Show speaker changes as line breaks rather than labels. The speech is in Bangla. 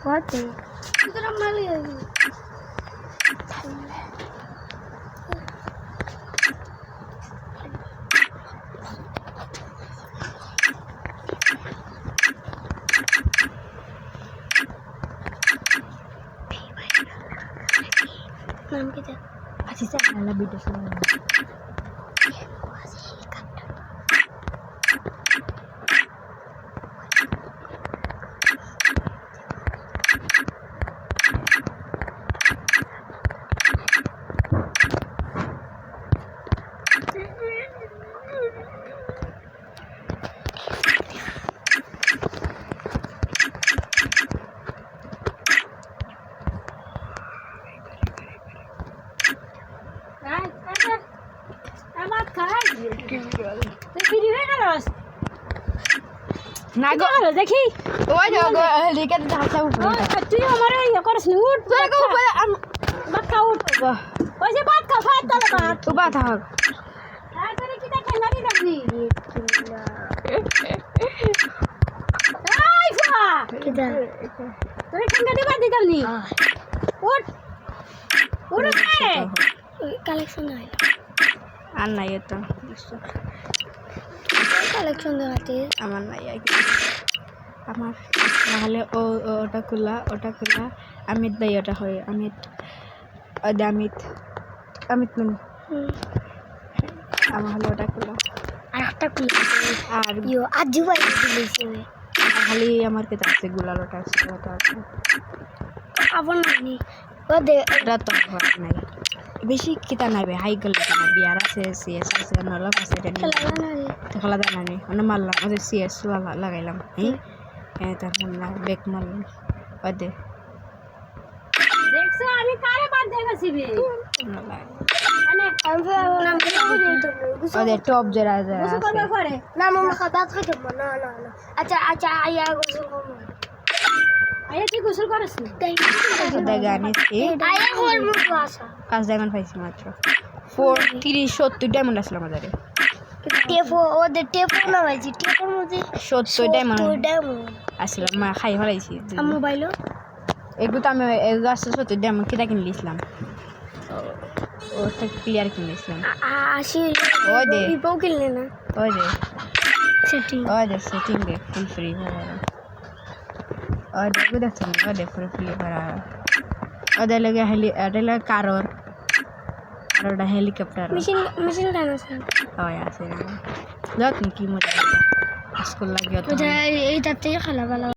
What the? Itu ramai lagi. Nam kita.
Así se habla la vida sola.
না গো দেখি
ওই গো লিখে ধাসা উপরে
তুই আমারে ইয়ে করিস নি উঠ ভাত খা উঠ ওই যে ভাত খা ভাত তাহলে ভাত
তো বাত থাক
তারপরে কি দেখে নাড়ি দেখবি এই ফা কিদা তুই ঠেঙ্গা দিবা দিতাম নি উঠ উঠ রে কালেকশন নাই
আর নাই তো
কালেকশন দেখাতে
আমার নাই আমার নাহলে ওটা খোলা অমিত ভাই ওটা হয় অমিত মানে আমার হলে ওটা খোলা
আর একটা খুলে
আর
ইয়ো আজু ভাই দিয়েছে
খালি আমার কাছে আছে গুলাল ওটা আছে ওটা আছে
আবার নানি ও দে
ওটা তো হয় নাই বেশি কিতা নাইবে হাই গেল না বিয়ার আছে সিএস আছে নলক আছে এটা নিয়ে খেলা দেয় না নি মানে মারলাম ওদের সিএস লাগাইলাম হ্যাঁ তখন না বেক মারলাম ওদে
দেখছো আমি কারে বাদ দিয়ে গেছি বে মানে
ওদের টপ যারা যারা
গোসল করবে পরে না মামা খাতা খাইতে না আচ্ছা আয়া গোসল করব আয়া তুই গোসল করিস না আয়া হল মুখ আসা
5 ডায়মন্ড পাইছি মাত্র 40-70 ডায়মন্ড আসলো আমাদের
টেপো ওদের টেপো না ভাইজি টেপোর মধ্যে
70 ডায়মন্ড
ডায়মন্ড
আসলে মা খাই ফলাইছি
আমার মোবাইলও
এগুলো তো আমি এগুলো আসছে 70 ডায়মন্ড কিটা কিনে নিয়েছিলাম ওটা ক্লিয়ার কিনে নিয়েছিলাম
আসি
ওই দে
পিপো কিনলে না
ওই দে
সেটিং
দে ফুল ফ্রি ওই দে গুড আছে ওই দে ফুল ফ্রি করা ওদের লগে কারোর আর ওটা হেলিকপ্টার
মেশিন গান আছে
ওই আছে যত কি মজা স্কুল লাগে
এইটাতে খেলা ভালো